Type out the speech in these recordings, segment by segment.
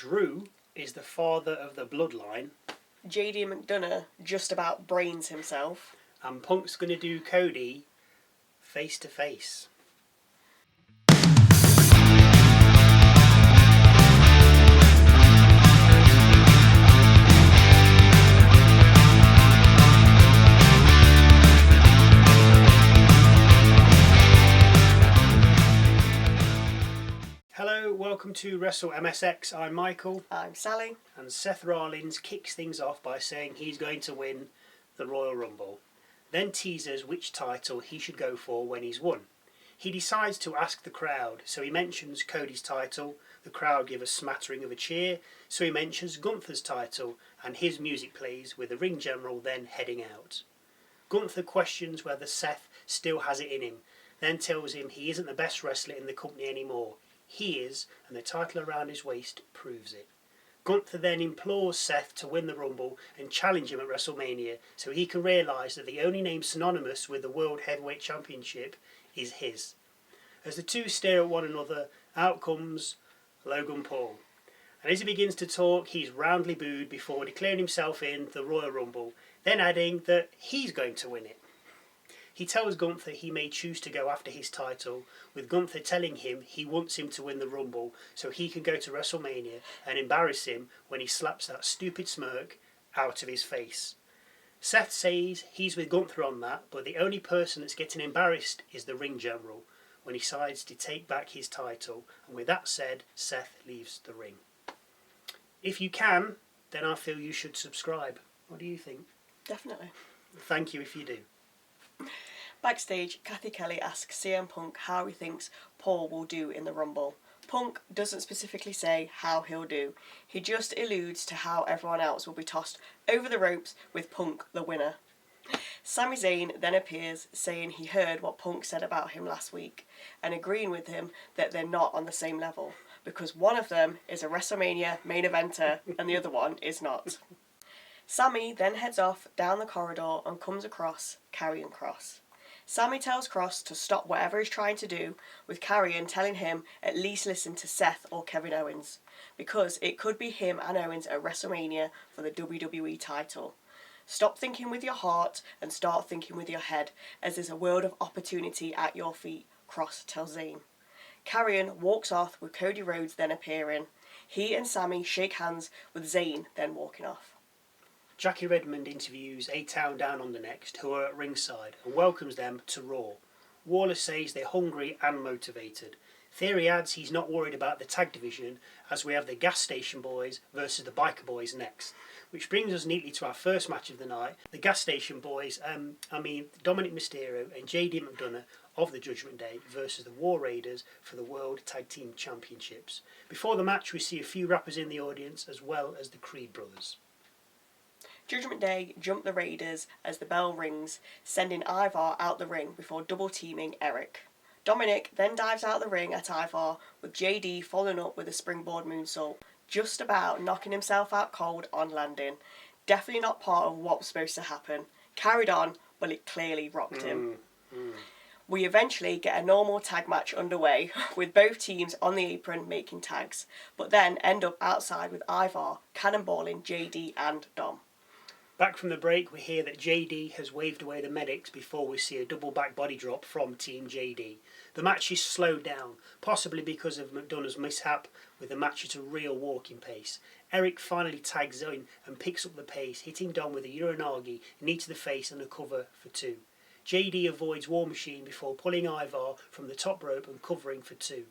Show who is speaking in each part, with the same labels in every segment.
Speaker 1: Drew is the father of the Bloodline.
Speaker 2: JD McDonagh just about brains himself.
Speaker 1: And Punk's going to do Cody face to face. Hello, welcome to Wrestle MSX. I'm Michael.
Speaker 2: I'm Sally.
Speaker 1: And Seth Rollins kicks things off by saying he's going to win the Royal Rumble. Then teases which title he should go for when he's won. He decides to ask the crowd, so he mentions Cody's title. The crowd give a smattering of a cheer, so he mentions Gunther's title, and his music plays with the ring general then heading out. Gunther questions whether Seth still has it in him, then tells him he isn't the best wrestler in the company anymore. He is, and the title around his waist proves it. Gunther then implores Seth to win the Rumble and challenge him at WrestleMania so he can realise that the only name synonymous with the World Heavyweight Championship is his. As the two stare at one another, out comes Logan Paul. And as he begins to talk, he's roundly booed before declaring himself in the Royal Rumble, then adding that he's going to win it. He tells Gunther he may choose to go after his title, with Gunther telling him he wants him to win the Rumble so he can go to WrestleMania and embarrass him when he slaps that stupid smirk out of his face. Seth says he's with Gunther on that, but the only person that's getting embarrassed is the ring general when he decides to take back his title, and with that said, Seth leaves the ring. If you can, then I feel you should subscribe. What do you think?
Speaker 2: Definitely.
Speaker 1: Thank you if you do.
Speaker 2: Backstage, Kathy Kelly asks CM Punk how he thinks Paul will do in the Rumble. Punk doesn't specifically say how he'll do. He just alludes to how everyone else will be tossed over the ropes with Punk the winner. Sami Zayn then appears, saying he heard what Punk said about him last week and agreeing with him that they're not on the same level because one of them is a WrestleMania main eventer and the other one is not. Sami then heads off down the corridor and comes across Karrion Kross. Sami tells Kross to stop whatever he's trying to do, with Karrion telling him at least listen to Seth or Kevin Owens, because it could be him and Owens at WrestleMania for the WWE title. Stop thinking with your heart and start thinking with your head, as there's a world of opportunity at your feet, Kross tells Zayn. Karrion walks off with Cody Rhodes then appearing. He and Sami shake hands with Zayn then walking off.
Speaker 1: Jackie Redmond interviews A-Town Down Under next, who are at ringside, and welcomes them to Raw. Waller says they're hungry and motivated. Theory adds he's not worried about the tag division, as we have the Gas Station Boys versus the Biker Boys next. Which brings us neatly to our first match of the night. The Gas Station Boys, Dominik Mysterio and JD McDonagh of the Judgement Day versus the War Raiders for the World Tag Team Championships. Before the match, we see a few rappers in the audience, as well as the Creed brothers.
Speaker 2: Judgement Day jump the Raiders as the bell rings, sending Ivar out the ring before double-teaming Eric. Dominik then dives out the ring at Ivar, with JD following up with a springboard moonsault, just about knocking himself out cold on landing. Definitely not part of what was supposed to happen. Carried on, but it clearly rocked him. We eventually get a normal tag match underway, with both teams on the apron making tags, but then end up outside with Ivar cannonballing JD and Dom.
Speaker 1: Back from the break, we hear that JD has waved away the medics before we see a double back body drop from Team JD. The match is slowed down, possibly because of McDonagh's mishap, with the match at a real walking pace. Eric finally tags in and picks up the pace, hitting Dom with a Uranagi, knee to the face and a cover for 2. JD avoids War Machine before pulling Ivar from the top rope and covering for 2.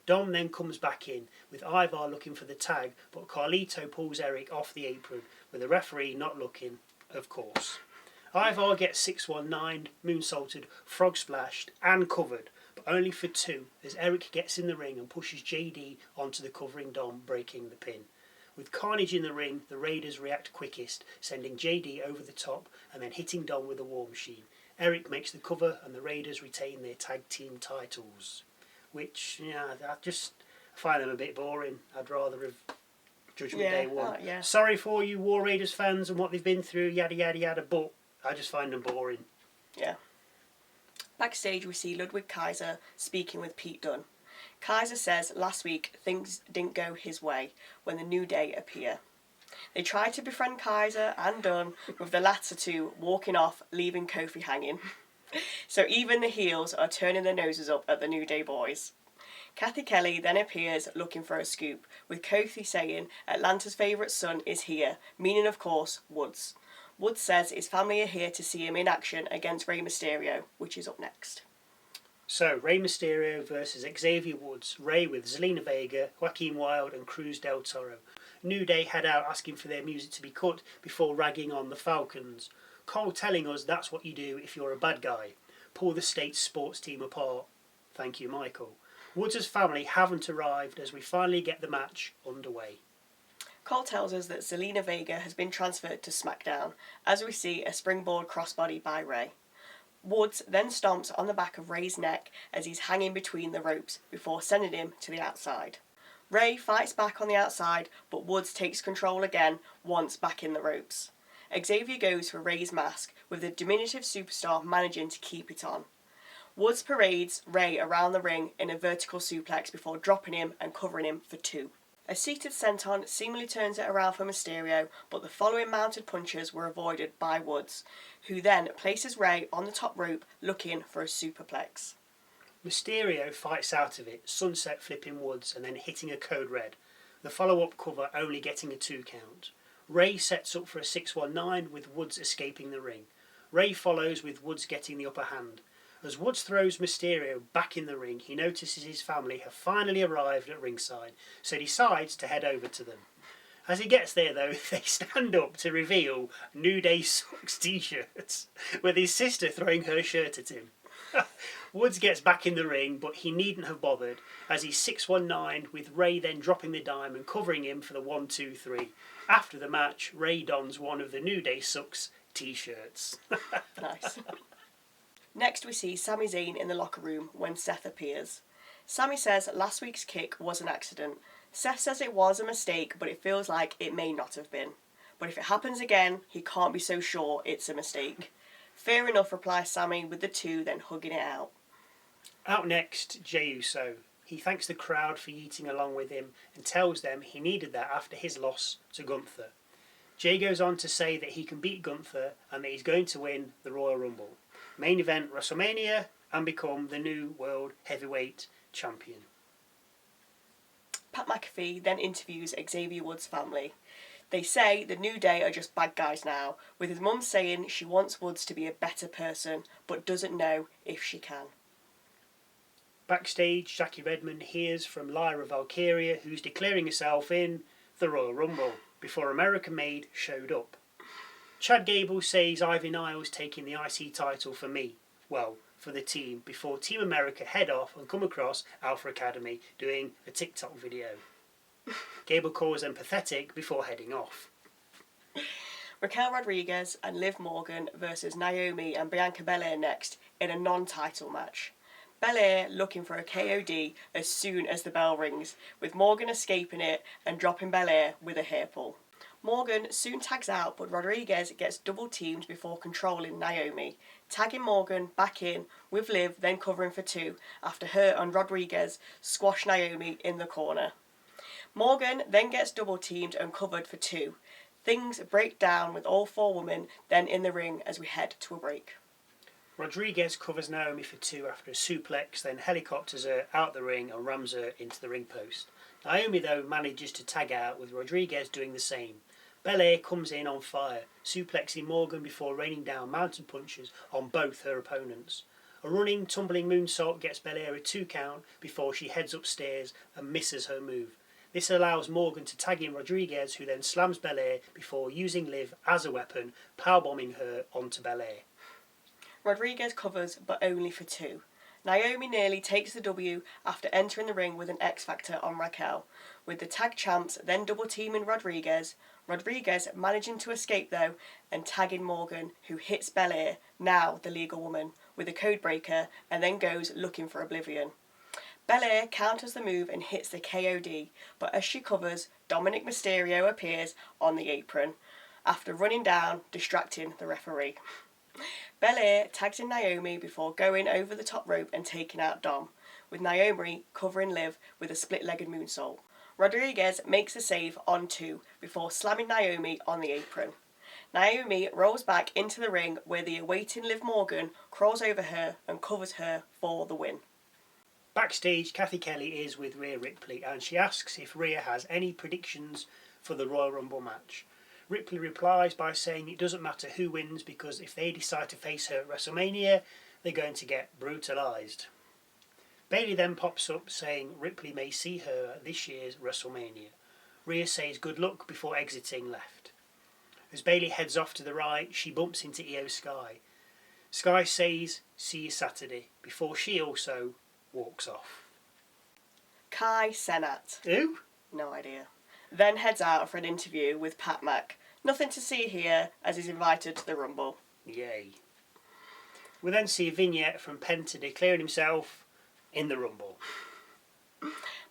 Speaker 1: Dom then comes back in, with Ivar looking for the tag, but Carlito pulls Eric off the apron, with the referee not looking, of course. Ivar gets 619, moonsaulted, frog splashed, and covered, but only for 2, as Eric gets in the ring and pushes JD onto the covering Dom, breaking the pin. With carnage in the ring, the Raiders react quickest, sending JD over the top and then hitting Dom with a War Machine. Eric makes the cover and the Raiders retain their tag team titles. Which, I just find them a bit boring. I'd rather have Judgment Day won. Sorry for you War Raiders fans and what they've been through, yada yada yada, but I just find them boring.
Speaker 2: Yeah. Backstage we see Ludwig Kaiser speaking with Pete Dunne. Kaiser says last week things didn't go his way when the New Day appear. They tried to befriend Kaiser and Dunn, with the latter two walking off, leaving Kofi hanging. So even the heels are turning their noses up at the New Day boys. Kathy Kelly then appears looking for a scoop, with Kofi saying Atlanta's favourite son is here, meaning of course Woods. Woods says his family are here to see him in action against Rey Mysterio, which is up next.
Speaker 1: So, Rey Mysterio versus Xavier Woods, Rey with Zelina Vega, Joaquin Wilde and Cruz del Toro. New Day head out asking for their music to be cut before ragging on the Falcons. Cole telling us that's what you do if you're a bad guy. Pull the state's sports team apart. Thank you, Michael. Woods' family haven't arrived as we finally get the match underway.
Speaker 2: Cole tells us that Zelina Vega has been transferred to SmackDown, as we see a springboard crossbody by Rey. Woods then stomps on the back of Rey's neck as he's hanging between the ropes before sending him to the outside. Rey fights back on the outside, but Woods takes control again once back in the ropes. Xavier goes for Rey's mask, with the diminutive superstar managing to keep it on. Woods parades Rey around the ring in a vertical suplex before dropping him and covering him for 2. A seated senton seemingly turns it around for Mysterio, but the following mounted punches were avoided by Woods, who then places Rey on the top rope looking for a superplex.
Speaker 1: Mysterio fights out of it, sunset flipping Woods and then hitting a code red. The follow-up cover only getting a 2 count. Rey sets up for a 619 with Woods escaping the ring. Rey follows with Woods getting the upper hand. As Woods throws Mysterio back in the ring, he notices his family have finally arrived at ringside, so decides to head over to them. As he gets there though, they stand up to reveal New Day Sucks t-shirts, with his sister throwing her shirt at him. Woods gets back in the ring, but he needn't have bothered, as he's 619, with Rey then dropping the dime and covering him for the 1-2-3. After the match, Rey dons one of the New Day Sucks t-shirts.
Speaker 2: Nice. Next we see Sami Zayn in the locker room when Seth appears. Sami says last week's kick was an accident. Seth says it was a mistake, but it feels like it may not have been. But if it happens again, he can't be so sure it's a mistake. Fair enough, replies Sami, with the two then hugging it out.
Speaker 1: Out next, Jey Uso. He thanks the crowd for yeeting along with him and tells them he needed that after his loss to Gunther. Jey goes on to say that he can beat Gunther and that he's going to win the Royal Rumble, main event WrestleMania, and become the new World Heavyweight Champion.
Speaker 2: Pat McAfee then interviews Xavier Woods' family. They say the New Day are just bad guys now, with his mum saying she wants Woods to be a better person, but doesn't know if she can.
Speaker 1: Backstage, Jackie Redmond hears from Lyra Valkyria, who's declaring herself in the Royal Rumble, before American Made showed up. Chad Gable says Ivy Niles taking the IC title for me, well, for the team, before Team America head off and come across Alpha Academy doing a TikTok video. Gable calls them pathetic before heading off.
Speaker 2: Raquel Rodriguez and Liv Morgan versus Naomi and Bianca Belair next in a non-title match. Belair looking for a KOD as soon as the bell rings, with Morgan escaping it and dropping Belair with a hair pull. Morgan soon tags out, but Rodriguez gets double teamed before controlling Naomi, tagging Morgan back in, with Liv then covering for 2 after her and Rodriguez squash Naomi in the corner. Morgan then gets double teamed and covered for 2. Things break down with all 4 women then in the ring as we head to a break.
Speaker 1: Rodriguez covers Naomi for 2 after a suplex, then helicopters her out the ring and rams her into the ring post. Naomi though manages to tag out, with Rodriguez doing the same. Belair comes in on fire, suplexing Morgan before raining down mountain punches on both her opponents. A running, tumbling moonsault gets Belair a 2 count before she heads upstairs and misses her move. This allows Morgan to tag in Rodriguez, who then slams Belair before using Liv as a weapon, powerbombing her onto Belair.
Speaker 2: Rodriguez covers, but only for 2. Naomi nearly takes the W after entering the ring with an X-Factor on Raquel, with the tag champs then double teaming Rodriguez managing to escape though and tagging Morgan, who hits Belair, now the legal woman, with a code breaker and then goes looking for Oblivion. Belair counters the move and hits the KOD, but as she covers, Dominik Mysterio appears on the apron after running down, distracting the referee. Belair tags in Naomi before going over the top rope and taking out Dom, with Naomi covering Liv with a split-legged moonsault. Rodriguez makes a save on 2 before slamming Naomi on the apron. Naomi rolls back into the ring where the awaiting Liv Morgan crawls over her and covers her for the win.
Speaker 1: Backstage, Kathy Kelly is with Rhea Ripley and she asks if Rhea has any predictions for the Royal Rumble match. Ripley replies by saying it doesn't matter who wins because if they decide to face her at WrestleMania, they're going to get brutalised. Bayley then pops up saying Ripley may see her at this year's WrestleMania. Rhea says good luck before exiting left. As Bayley heads off to the right, she bumps into Io Sky. Sky says see you Saturday before she also walks off.
Speaker 2: Kai Cenat.
Speaker 1: Who?
Speaker 2: No idea. Then heads out for an interview with Pat Mac. Nothing to see here as he's invited to the Rumble.
Speaker 1: Yay. We then see a vignette from Penta declaring himself in the Rumble.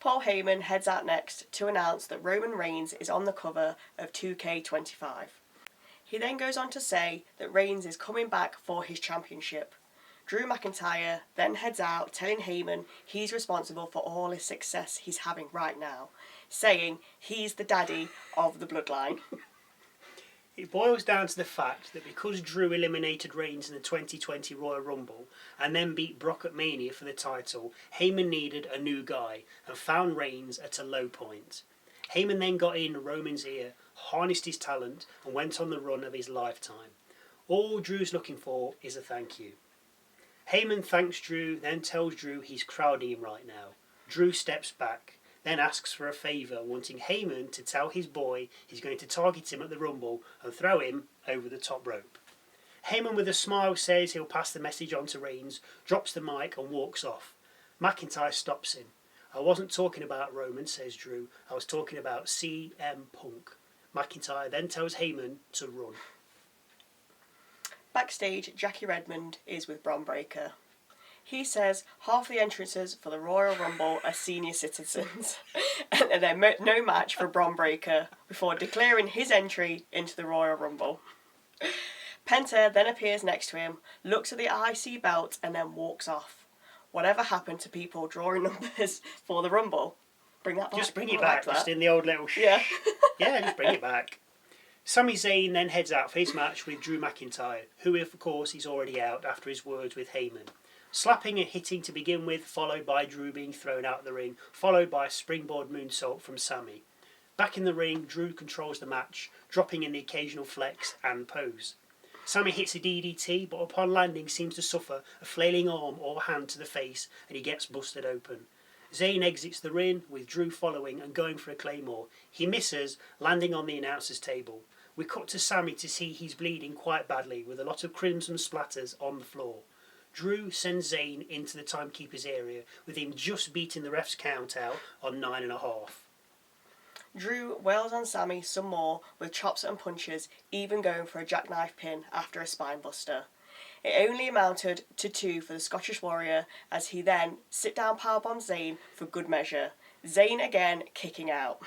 Speaker 2: Paul Heyman heads out next to announce that Roman Reigns is on the cover of 2K25. He then goes on to say that Reigns is coming back for his championship. Drew McIntyre then heads out telling Heyman he's responsible for all his success he's having right now, saying he's the daddy of the Bloodline.
Speaker 1: It boils down to the fact that because Drew eliminated Reigns in the 2020 Royal Rumble and then beat Brock at Mania for the title, Heyman needed a new guy and found Reigns at a low point. Heyman then got in Roman's ear, harnessed his talent and went on the run of his lifetime. All Drew's looking for is a thank you. Heyman thanks Drew, then tells Drew he's crowding him right now. Drew steps back, then asks for a favour, wanting Heyman to tell his boy he's going to target him at the Rumble and throw him over the top rope. Heyman with a smile says he'll pass the message on to Reigns, drops the mic and walks off. McIntyre stops him. I wasn't talking about Roman, says Drew. I was talking about CM Punk. McIntyre then tells Heyman to run.
Speaker 2: Backstage, Jackie Redmond is with Bron Breakker. He says half the entrances for the Royal Rumble are senior citizens and they're no match for Bron Breakker before declaring his entry into the Royal Rumble. Penta then appears next to him, looks at the IC belt and then walks off. Whatever happened to people drawing numbers for the Rumble? Bring that back.
Speaker 1: Just bring it back, just in the old little
Speaker 2: Yeah.
Speaker 1: Yeah, just bring it back. Sami Zayn then heads out for his match with Drew McIntyre, who of course is already out after his words with Heyman. Slapping and hitting to begin with, followed by Drew being thrown out of the ring, followed by a springboard moonsault from Sami. Back in the ring, Drew controls the match, dropping in the occasional flex and pose. Sami hits a DDT, but upon landing seems to suffer a flailing arm or hand to the face and he gets busted open. Zayn exits the ring, with Drew following and going for a claymore. He misses, landing on the announcer's table. We cut to Sami to see he's bleeding quite badly, with a lot of crimson splatters on the floor. Drew sends Zayn into the timekeeper's area, with him just beating the ref's count out on 9.5.
Speaker 2: Drew wails on Sami some more with chops and punches, even going for a jackknife pin after a spinebuster. It only amounted to 2 for the Scottish Warrior as he then sit-down powerbombed Zayn for good measure. Zayn again kicking out.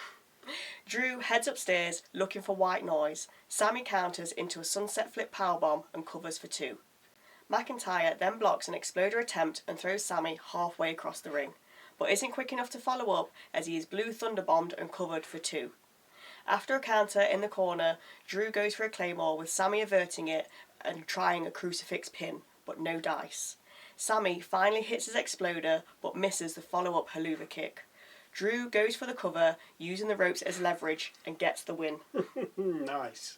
Speaker 2: Drew heads upstairs looking for white noise. Sami counters into a sunset flip powerbomb and covers for 2. McIntyre then blocks an exploder attempt and throws Sami halfway across the ring, but isn't quick enough to follow up as he is blue thunderbombed and covered for 2. After a counter in the corner, Drew goes for a claymore with Sami averting it and trying a crucifix pin, but no dice. Sami finally hits his exploder but misses the follow-up Helluva Kick. Drew goes for the cover, using the ropes as leverage, and gets the win.
Speaker 1: Nice.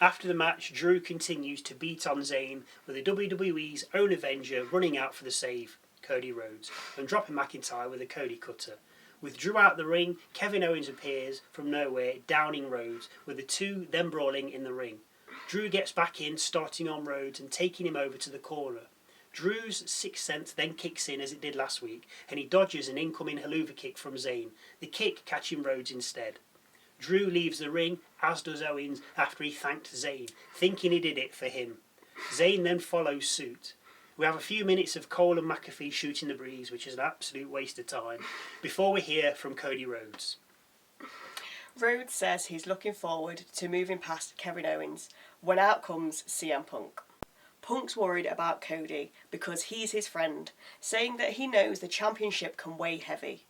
Speaker 1: After the match, Drew continues to beat on Zayn, with the WWE's own Avenger running out for the save, Cody Rhodes, and dropping McIntyre with a Cody Cutter. With Drew out the ring, Kevin Owens appears from nowhere, downing Rhodes, with the two then brawling in the ring. Drew gets back in, starting on Rhodes and taking him over to the corner. Drew's sixth sense then kicks in as it did last week, and he dodges an incoming Helluva Kick from Zayn, the kick catching Rhodes instead. Drew leaves the ring, as does Owens, after he thanked Zayn, thinking he did it for him. Zayn then follows suit. We have a few minutes of Cole and McAfee shooting the breeze, which is an absolute waste of time, before we hear from Cody Rhodes.
Speaker 2: Rhodes says he's looking forward to moving past Kevin Owens, when out comes CM Punk. Punk's worried about Cody because he's his friend, saying that he knows the championship can weigh heavy.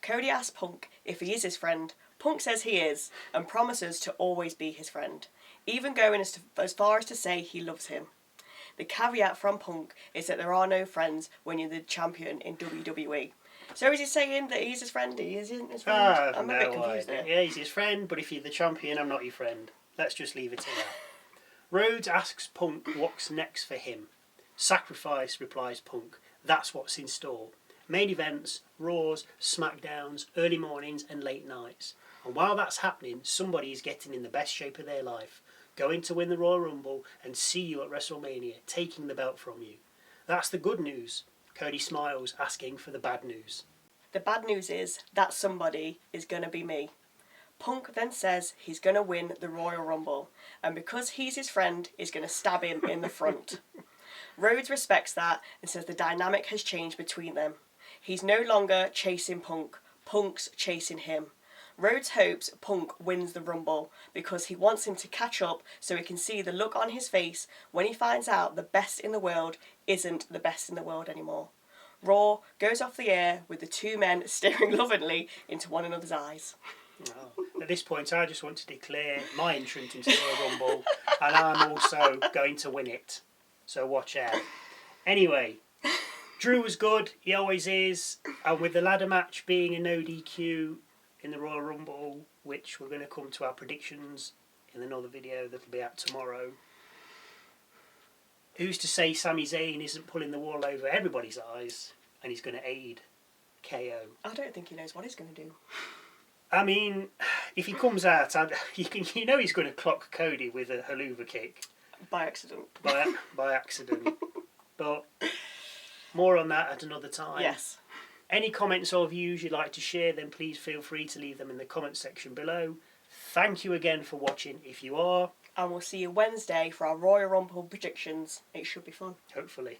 Speaker 2: Cody asks Punk if he is his friend. Punk says he is, and promises to always be his friend, even going as far as to say he loves him. The caveat from Punk is that there are no friends when you're the champion in WWE. So is he saying that he's his friend? He isn't his friend? I'm a bit confused there.
Speaker 1: Yeah, he's his friend, but if you're the champion, I'm not your friend. Let's just leave it at that. Rhodes asks Punk what's next for him. Sacrifice, replies Punk. That's what's in store. Main events, Raws, SmackDowns, early mornings and late nights. And while that's happening, somebody is getting in the best shape of their life, going to win the Royal Rumble and see you at WrestleMania, taking the belt from you. That's the good news. Cody smiles, asking for the bad news.
Speaker 2: The bad news is that somebody is going to be me. Punk then says he's going to win the Royal Rumble, and because he's his friend, he's going to stab him in the front. Rhodes respects that and says the dynamic has changed between them. He's no longer chasing Punk, Punk's chasing him. Rhodes hopes Punk wins the Rumble because he wants him to catch up so he can see the look on his face when he finds out the best in the world isn't the best in the world anymore. Raw goes off the air with the two men staring lovingly into one another's eyes.
Speaker 1: Oh. At this point, I just want to declare my entrance into the Royal Rumble, and I'm also going to win it. So watch out. Anyway, Drew was good. He always is. And with the ladder match being a no DQ in the Royal Rumble, which we're going to come to our predictions in another video that'll be out tomorrow. Who's to say Sami Zayn isn't pulling the wool over everybody's eyes and he's going to aid KO?
Speaker 2: I don't think he knows what he's going to do.
Speaker 1: I mean, if he comes out, you know he's going to clock Cody with a Helluva Kick.
Speaker 2: By accident.
Speaker 1: By accident. But more on that at another time.
Speaker 2: Yes.
Speaker 1: Any comments or views you'd like to share, then please feel free to leave them in the comments section below. Thank you again for watching, if you are.
Speaker 2: And we'll see you Wednesday for our Royal Rumble predictions. It should be fun.
Speaker 1: Hopefully.